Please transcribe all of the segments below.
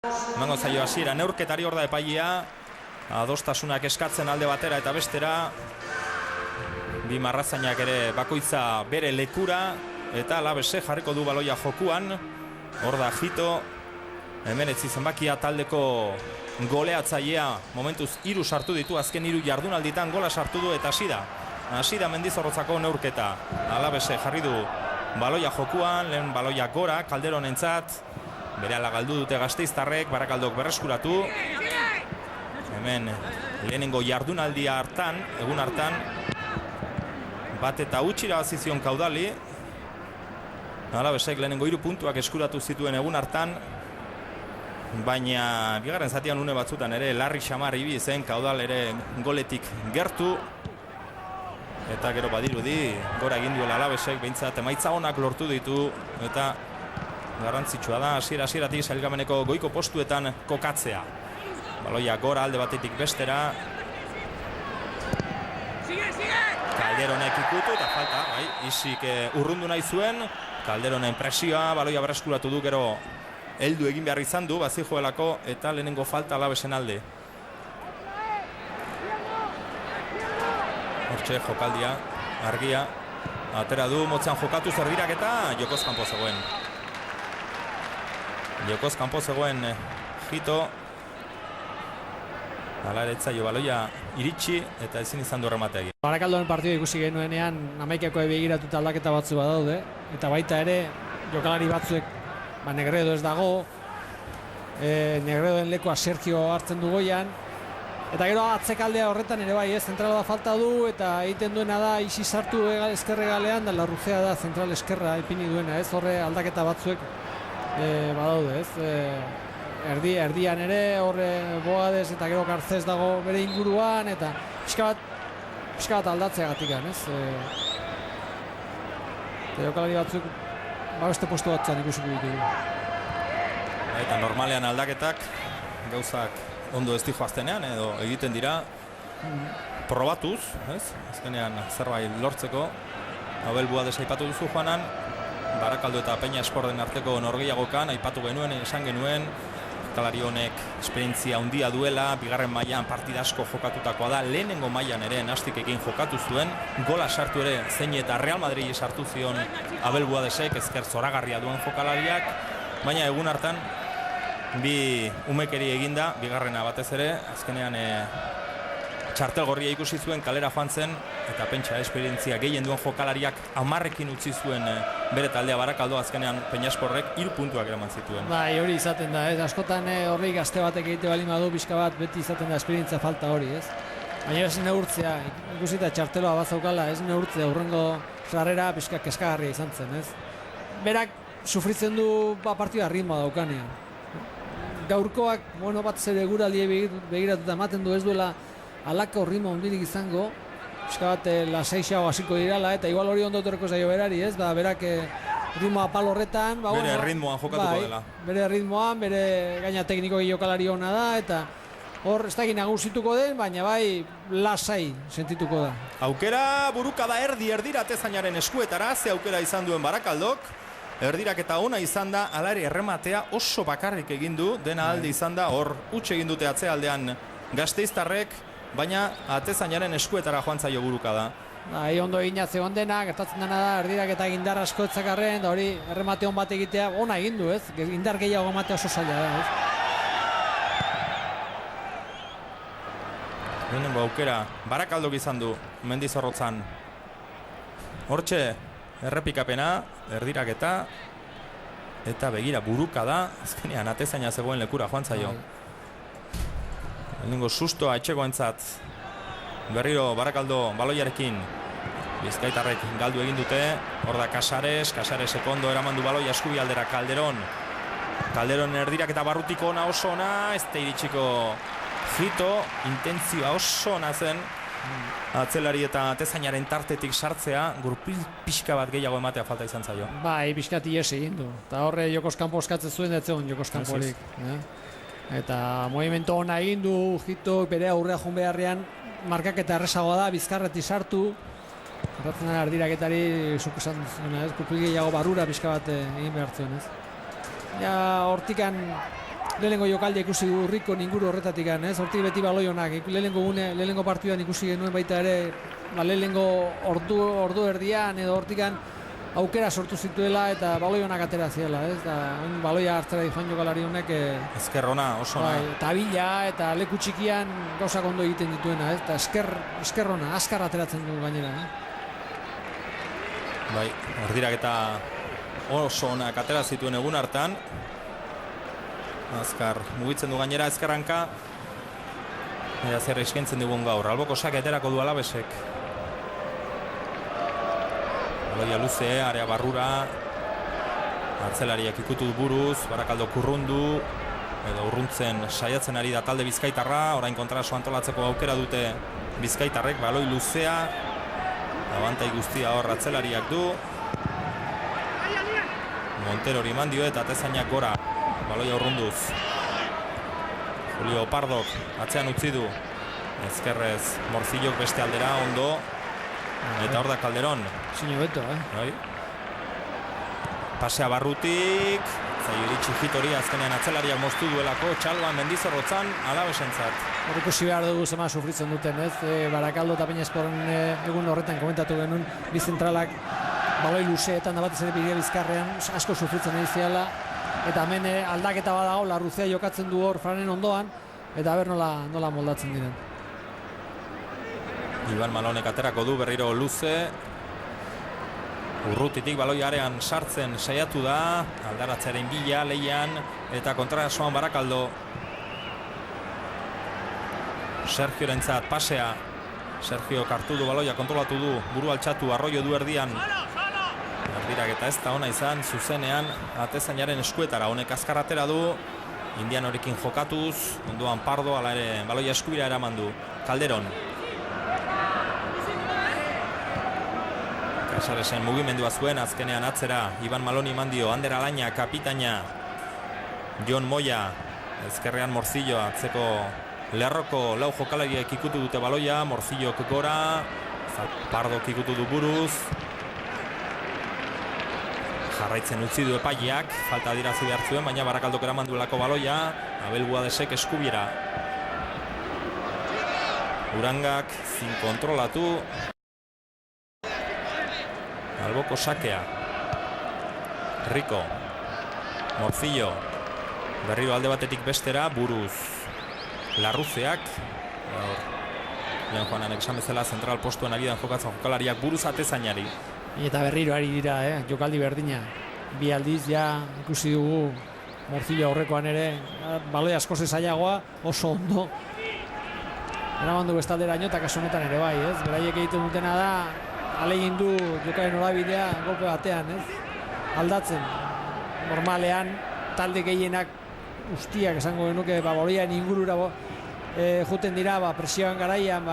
Emango zaio hasiera neurketari, hor da epailea. Adostasunak eskatzen alde batera eta bestera. Bi marrazainak ere bakoitza bere lekura. Eta Alabese jarriko du baloia jokuan. Hor da Jito. Hemenetzi zenbakia taldeko goleatzailea. Momentuz 3 sartu ditu. Azken 3 jardunalditan gola sartu du eta hasi da Mendizorrotzako neurketa. Alabese jarri du baloia jokuan. Lehen baloia gora Calderonentzat. Berehala galdu dute Gasteiztarrek. Barakaldok berreskuratu. Hemen lehenengo jardunaldia hartan, egun hartan, bat eta huts irabazi zion Kaudali. Alabesek lehenengo 3 puntuak eskuratu zituen egun hartan, baina bigarren zatian une batzutan ere larri xamar ibili zen Kaudal ere goletik gertu. Eta gero badirudi gora egin duela Alabesek, behintzat emaitza onak lortu ditu eta garrantzitsua da hasieratik sailkameneko goiko postuetan kokatzea. Baloia gora alde batetik bestera. Calderonek ikutu eta falta, bai, isik urrundu nahi zuen. Calderonen presioa, baloia berreskuratu du, gero heldu egin behar izan du, bazijoelako eta lehenengo falta Alabesen alde. Hortxe jokaldia, argia, atera du, motzean jokatu zerdirak eta jokoz kanpo zegoen. Jokoz kanpo zegoen Jito. Hala ere etzaio baloia iritsi eta ezin izan du errematea. Barakaldoen partidua ikusi genuenean hamaikakoa begiratuta aldaketa batzu badaude eta baita ere jokalari batzuek Negredo ez dago, Negredoen lekua Sergio hartzen du goian eta gero atzekaldea horretan ere bai, zentrala da falta du eta egiten duena da isi sartu eskerre galean da Larruzea da zentral eskerra ipini duena, horre aldaketa batzuek badaude, erdian ere horre Boadez eta gero Garcés dago bere inguruan eta pixka bat aldatzeagatik eta jokalari batzuk beste postu batzuan ikusiko ditugu. Eta normalean aldaketak gauzak ondo ez dijoaztenean edo egiten dira probatuz, azkenean zerbait lortzeko. Abel Boadez aipatu duzu joanan, Barakaldo eta Peña Esporten arteko norgehiagokan aipatu genuen, esan genuen jokalari honek esperientzia handia duela, bigarren mailan partida asko jokatutakoa da, lehenengo mailan ere Nastikekin jokatu zuen, gola sartu ere zein eta Real Madrid sartu zion Abel Boadezek, ezker zoragarria duen jokalariak, baina egun hartan bi umekeri eginda, bigarrena batez ere, azkenean txartel gorria ikusi zuen, kalera joan zen, eta pentsa esperientzia gehien duen jokalariak 10ekin utzi zuen bere taldea Barakaldo, azkenean Peñasporrek 3 puntuak eraman zituen. Bai, hori izaten da, askotan horri gazte batek egite bali badu pixka bat beti izaten da esperientzia falta hori, Baina ez neurtzea, ikusita txarteloa bazaukala, ez neurtzea, urrengo sarrera pixka keskagarria izan zen, Berak sufritzen du partida ritmoa daukanean. Gaurkoak, bat zere guraldi begiratuta ematen du ez duela alako ritmo ondirik izango, pixka bat laseixago hasiko dirala, eta igual hori ondo etorreko zaio berari, berak ritmoa pal horretan. Bere ritmoan jokatuko dela. Bere ritmoan, bere gaina teknikoki jokalari ona da, eta hor ez dakit nagusituko den, baina bai lasai sentituko da. Aukera buruka da erdira Atezainaren eskuetara, ze aukera izan duen Barakaldok. Erdirak eta ona izan da, alare errematea oso bakarrik egin du, dena alde izan da, hor huts egin dute atzealdean Gasteiztarrek, baina Atezainaren eskuetara joan zaio buruka da. Ondo egina zegoen dena, gertatzen dena da, erdirak eta indar asko etzakarren, da hori erremate hon bat egitea, ona egin du, indar gehiago ematea oso zaila da, Lehenengo aukera, Barakaldok izan du, Mendizorrotzan. Hortxe, errepikapena, erdirak eta begira buruka da, azkenean Atezaina zegoen lekura joan zaio. Lehenengo sustoa etxegoentzat, berriro Barakaldo baloiarekin, Bizkaitarrek galdu egin dute, hor da Casaresek ondo eraman du baloia eskubialdera Calderon erdirak eta barrutiko ona oso ona, ez da iritsiko Jito, intentzioa oso ona zen, atzelari eta Atezainaren tartetik sartzea, gurpil pixka bat gehiago ematea falta izan zaio. Bai, pixkat ies egin du, eta horre Jokos kanpo eskatzen zuen, ez zegoen Jokos kanporik. Eta movimento ona egin du, Jito bere aurrea joan beharrean, markaketa errezagoa da, bizkarretik sartu, Erratzen da erdiraketari zuk esan zuena, kurpil gehiago barrura pixka bat egin behar zuen, Ja, hortikan lehenengo jokaldia ikusi du Urriko inguru horretatik ez? Hortik beti baloi onak, lehenengo partiduan ikusi genuen baita ere, lehenengo ordu erdian edo hortikan aukera sortu zituela eta baloi onak atera ziela, ez? Da, baloia hartzera joan jokalari honek Ezkerrona, oso ona. Eta bila eta leku txikian gauzak ondo egiten dituena, ez? Eta eskerrona, azkar ateratzen du gainera, Bai, erdirak eta oso onak atera zituen egun hartan. Azkar mugitzen du gainera ezkerranka. Eta zer eskaintzen digun gaur. Alboko sak aterako du Alavesek. Baloia luze, area barrura. Atzelariak ikutu buruz, Barakaldo kurrundu. Edo urruntzen saiatzen ari da talde bizkaitarra. Orain kontraso antolatzeko aukera dute bizkaitarrek. Baloi luzea. Abantai guztia hor atzelariak du. Montero hori eman dio eta atezainak gora. Baloia urrunduz. Julio Pardok atzean utzi du. Ezkerrez Morcillok beste aldera ondo. Eta hor da Calderón. Sino beto, Bai. Pasea barrutik. Zai iritsi hitori azkenean atzelariak moztu duelako. Txalban Mendizorrotzan Alavesentzat. Hor ikusi behar dugu zema sufritzen duten, ez? Barakaldo eta Peñasporren egun horretan komentatu genuen bi zentralak baloi luzeetan da bat izan epidea bizkarrean asko sufritzen nahi ziala. Eta hemen aldaketa badago, Larruzea jokatzen du hor Franen ondoan, eta ber nola moldatzen diren. Iban Malonek aterako du berriro luze. Urrutitik baloi arean sartzen saiatu da. Aldaratzearen bila, leian, eta kontrasoan Barakaldo. Sergiorentzat pasea. Sergio kartu du baloia, kontrolatu du, buru altxatu, Arroyo du erdian. Erdirak eta ez da ona izan, zuzenean atezainaren eskuetara, honek azkar atera du. Indian horekin jokatuz, ondoan Pardo, ala ere baloia eskubira eraman du. Calderón. Casaresen mugimendua zuen, azkenean atzera, Iban Maloni mandio, Ander Alaina, kapitaina. Jon Moya, ezkerrean Morcillo, atzeko lerroko lau jokalariak ikutu dute baloia, Morcillok gora, Pardok ikutu du buruz. Jarraitzen utzi du epaileak, falta adirazi behar zuen, baina Barakaldok eraman duelako baloia, Abel Guadesek eskubiera. Urangak zin kontrolatu. Alboko sakea. Rico. Morcillo. Berriro alde batetik bestera, buruz. Larruzeak. Lehen joanan esan bezala zentral postuan agidan jokatzen jokalariak buruz atezainari. Eta berriro ari dira, jokaldi berdina. Bi aldiz ja ikusi dugu Morcillo aurrekoan ere baloi asko zailagoa, oso ondo. Eraman du bestalderaino eta kasu honetan ere bai, ez? Beraiek egiten dutena da alegin du jokaren norabidea golpe batean, ez? Aldatzen. Normalean talde gehienak guztiak esango genuke balorian ingurura juten dira presioan garaian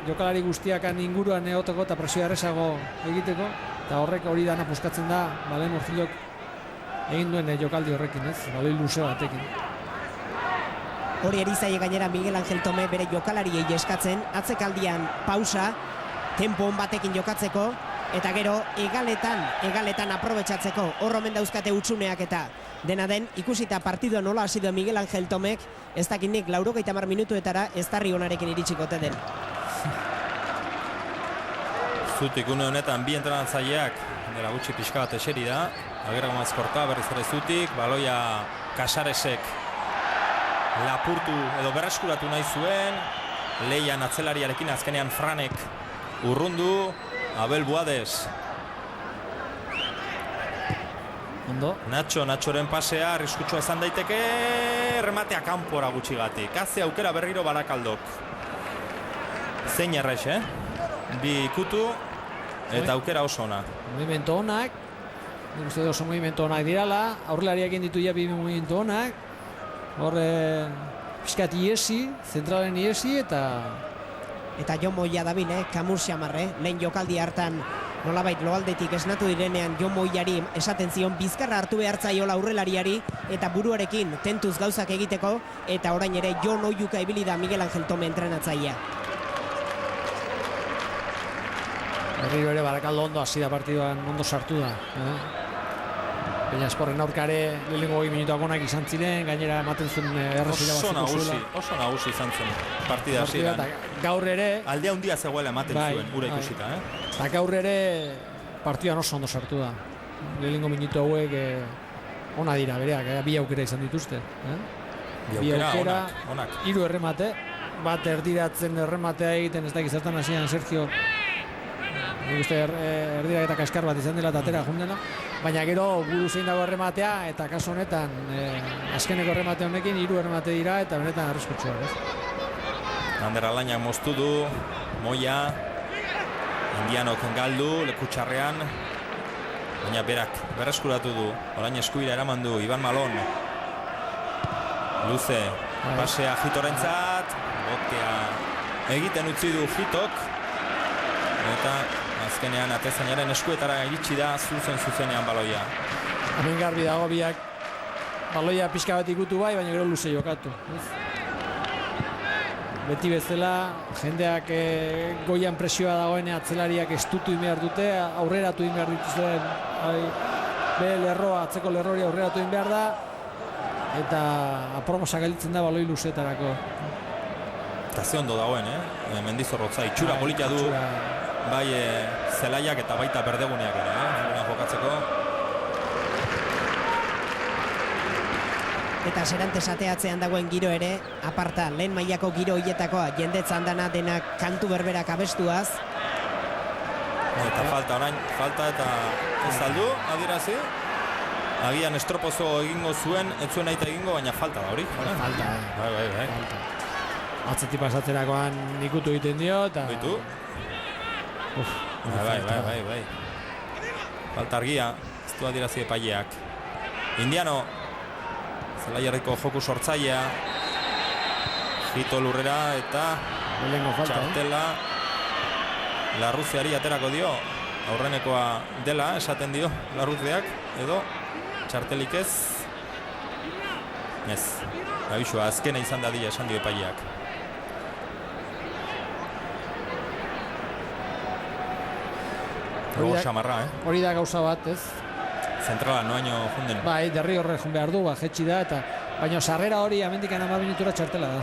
jokalari guztiakan inguruan egoteko eta presioa errezago egiteko, eta horrek hori dana puskatzen da Balen Morcillok egin duen jokaldi horrekin, ez? Baloi luze batekin. Hori erizaile gainera Miguel Angel Tome bere jokalariei eskatzen, atzekaldian pausa, tempo on batekin jokatzeko, eta gero egaletan aprobetxatzeko, hor omen dauzkate utsuneak eta dena den, ikusita partidua nola hasi duen Miguel Angel Tomek, ez dakinik 90 minutuetara ez darri onarekin iritsikote den. Zutik une honetan bi entrenatzaileak dela gutxi pixka bat eseri da. Agera Gomazkorta berriz ere Zutik, baloia Casaresek lapurtu edo berreskuratu nahi zuen. Leian atzelariarekin azkenean Franek urrundu. Abel Buades. Ondo. Nachoren pasea, arriskutsua izan daiteke, rematea kanpora gutxigatik. Haze aukera berriro Barakaldok. Zein errex, Bi ikutu eta aukera oso ona. Movimento onak, nik uste oso movimento onak dirala, aurrelariak ditu ja bi movimento onak, hor pixkat iesi, zentralen iesi Eta Jon Moya dabil, Kamus xamarre, lehen jokaldi hartan nolabait loaldetik esnatu direnean Jon Moyari esaten zion bizkarra hartu behartzaiola aurrelariari eta buruarekin tentuz gauzak egiteko, eta orain ere Jon Oiuka ibili da Miguel Angel Tome entrenatzailea. Berriro ere Barakaldo ondo hasi da partiduan, ondo sartu da. Peñasporren aurkare lehenengo 20 minutuak onak izan ziren, gainera ematen zuen oso nagusi izan zen partida hasieran. Gaur ere aldea handia zegoela ematen zuen, ura ikusita, Eta gaur ere partidan oso ondo sartu da. Lehenengo minutu hauek ona dira bereak, bi aukera izan dituzte. Bi aukera, onak. 3 erremate, bat erdiratzen errematea egiten ez dakit zertan hasian Sergio. Nik uste erdirak eta kaskar bat izan dela tatera jundena, baina gero buru zein dago errematea eta kasu honetan azkeneko erremate honekin 3 erremate dira eta benetan arriskutsua, Ander Alainak moztu du, Moya, Indianok galdu, lekutxarrean, baina berak berreskuratu du, orain eskuira eraman du, Iban Malon, luze, pasea Hitorentzat, botea egiten utzi du Hitok, eta azkenean atezainaren eskuetara iritsi da zuzenean baloia. Hemen garbi dago biak baloia pixka bat ikutu bai, baina gero luze jokatu. Beti bezala, jendeak goian presioa dagoen atzelariak estutu behar dute, aurreratu behar dituzten atzeko lerrori aurreratu behar da, eta aproposa gelditzen da baloi luzeetarako. Eta ze ondo dagoen, Mendizorrotza itxura polita du, bai zelaiak eta baita berdeguneak ere, jokatzeko. Eta Serantes ateatzean dagoen giro ere, aparta, lehen mailako giro hietakoa, jendetzan dana denak kantu berberak abestuaz. Eta falta orain, eta ez aldu, adierazi. Agian estropozo egingo zuen, ez zuen aita egingo, baina falta da hori. Falta, Bai. Atzetik pasatzerakoan ikutu egiten dio, eta... Bitu. Bai. Falta argia, ez du adierazi epaileak. Indiano, Zelaierriko joku sortzailea, Hito lurrera eta txartela Larruzeari aterako dio, aurrenekoa dela esaten dio Larruzeak, edo txartelik ez. Ez, abisua, azkena izan dadila esan dio epaileak. Hori da gauza bat, ez? Zentrala, noaino junden. Bai, derri horre jun behar du, jetxi da, baina sarrera hori amendikan 10 minutura txartela da.